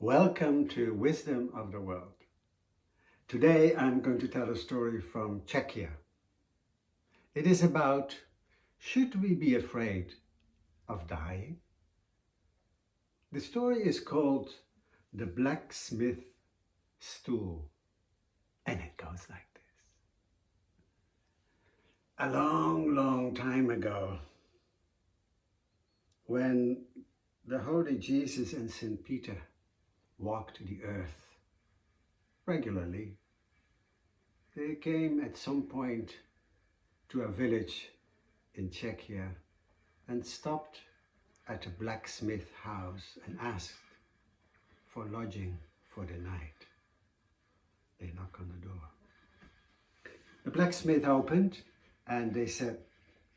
Welcome to Wisdom of the World. Today I'm going to tell a story from Czechia. It is about, should we be afraid of dying? The story is called The Blacksmith Stool, and it goes like this. A long, long time ago, when the Holy Jesus and St. Peter walked the earth regularly, they came at some point to a village in Czechia and stopped at a blacksmith house and asked for lodging for the night. They knock on the door. The blacksmith opened and they said,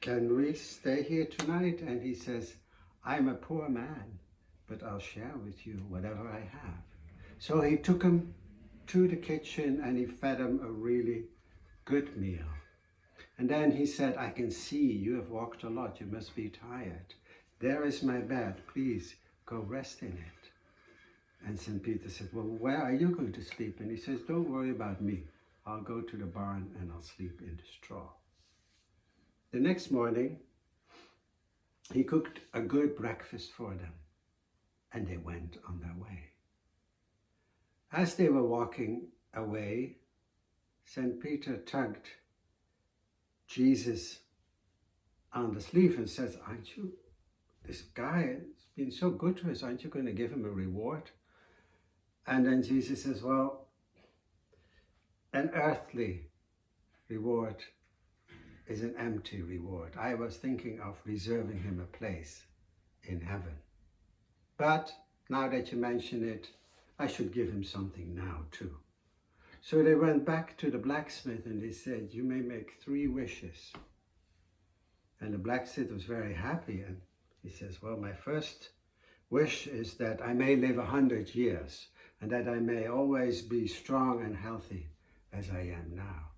"Can we stay here tonight?" And he says, "I'm a poor man, but I'll share with you whatever I have." So he took him to the kitchen and he fed him a really good meal. And then he said, "I can see you have walked a lot, you must be tired. There is my bed, please go rest in it." And St. Peter said, "Well, where are you going to sleep?" And he says, "Don't worry about me. I'll go to the barn and I'll sleep in the straw." The next morning, he cooked a good breakfast for them and they went on their way. As they were walking away, St. Peter tugged Jesus on the sleeve and says, this guy has been so good to us, aren't you going to give him a reward? And then Jesus says, "Well, an earthly reward is an empty reward. I was thinking of reserving him a place in heaven. But now that you mention it, I should give him something now too." So they went back to the blacksmith and they said, "You may make 3 wishes. And the blacksmith was very happy and he says, "Well, my first wish is that I may live 100 years and that I may always be strong and healthy as I am now."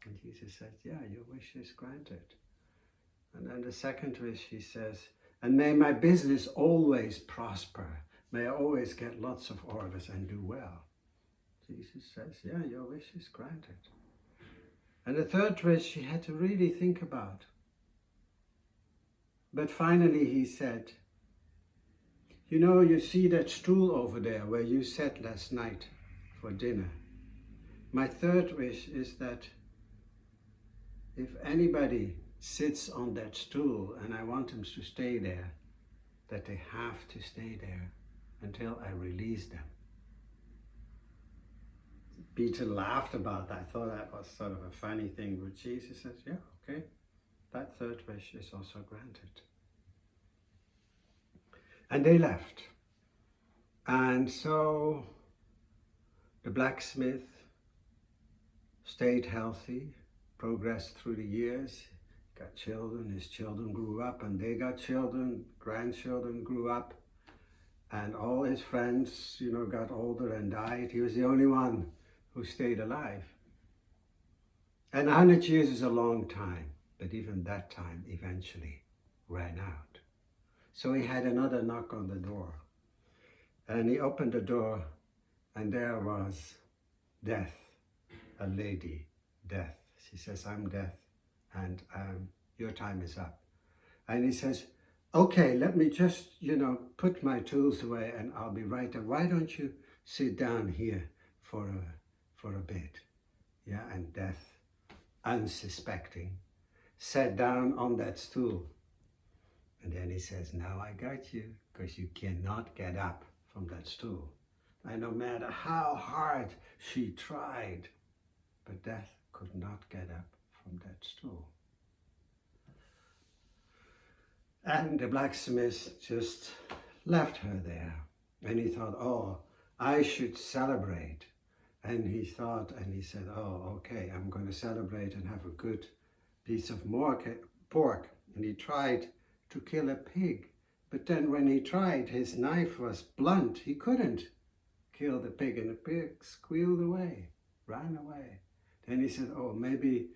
And Jesus said, "Yeah, your wish is granted." And then the second wish, he says, "And may my business always prosper. May I always get lots of orders and do well." Jesus says, "Yeah, your wish is granted." And the third wish he had to really think about. But finally he said, "You see that stool over there where you sat last night for dinner? My third wish is that if anybody sits on that stool and I want them to stay there, that they have to stay there until I release them." Peter laughed about that. I thought that was sort of a funny thing, but Jesus says, "Yeah, okay, that third wish is also granted." And they left. And so the blacksmith stayed healthy, progressed through the years, got children, his children grew up, and they got children, grandchildren grew up, and all his friends, got older and died. He was the only one who stayed alive. And 100 years is a long time, but even that time eventually ran out. So he had another knock on the door. And he opened the door, and there was Death, a lady, Death. She says, "I'm Death, and your time is up." And he says, "Okay, let me just, put my tools away and I'll be right there. Why don't you sit down here for a bit?" Yeah, and Death, unsuspecting, sat down on that stool. And then he says, "Now I got you, because you cannot get up from that stool." And no matter how hard she tried, but Death could not get up from that stool. And the blacksmith just left her there. And he thought, "Oh, I should celebrate." And he thought, and he said, "Oh, okay, I'm going to celebrate and have a good piece of pork." And he tried to kill a pig. But then when he tried, his knife was blunt. He couldn't kill the pig, and the pig squealed away, ran away. Then he said, "Oh, maybe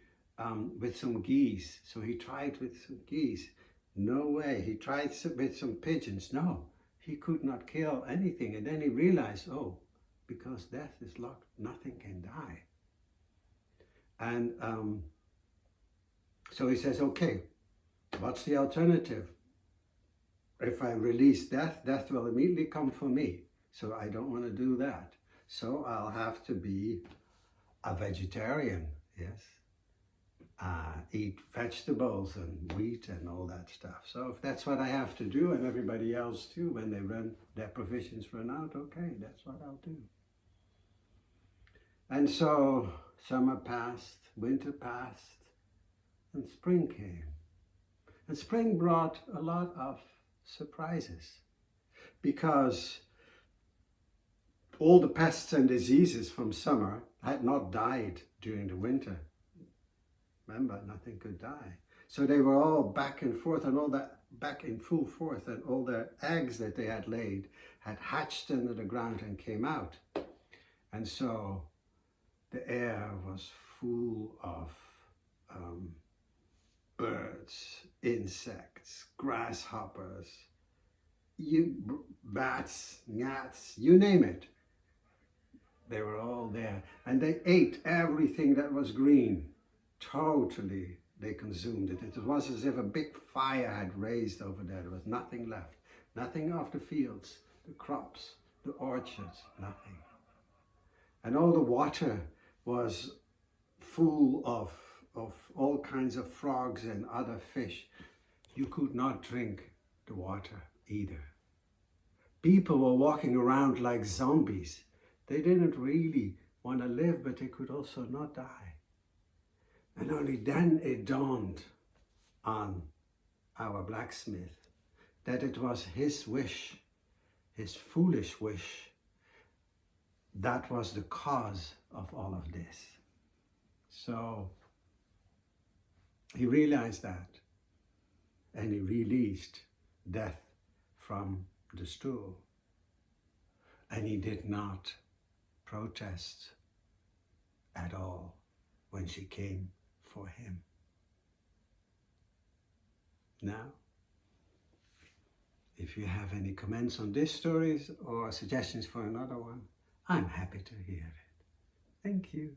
with some geese." So he tried with some geese. No way. He tried with some pigeons. No, he could not kill anything. And then he realized, oh, because death is locked, nothing can die. And so he says, okay, what's the alternative? If I release death, death will immediately come for me. So I don't want to do that. So I'll have to be a vegetarian, yes. Eat vegetables and wheat and all that stuff. So if that's what I have to do, and everybody else too, when their provisions run out, okay, that's what I'll do. And so summer passed, winter passed, and spring came. And spring brought a lot of surprises, because all the pests and diseases from summer had not died during the winter. Remember, nothing could die. So they were all back and forth, and all that back in full force, and all the eggs that they had laid had hatched under the ground and came out. And so the air was full of birds, insects, grasshoppers, bats, gnats, you name it. They were all there. And they ate everything that was green. Totally, they consumed it. It was as if a big fire had raised over there. There was nothing left. Nothing of the fields, the crops, the orchards, nothing. And all the water was full of all kinds of frogs and other fish. You could not drink the water either. People were walking around like zombies. They didn't really want to live, but they could also not die. And only then it dawned on our blacksmith that it was his wish, his foolish wish, that was the cause of all of this. So he realized that, and he released death from the stool. And he did not protest at all when she came for him. Now, if you have any comments on this story or suggestions for another one, I'm happy to hear it. Thank you.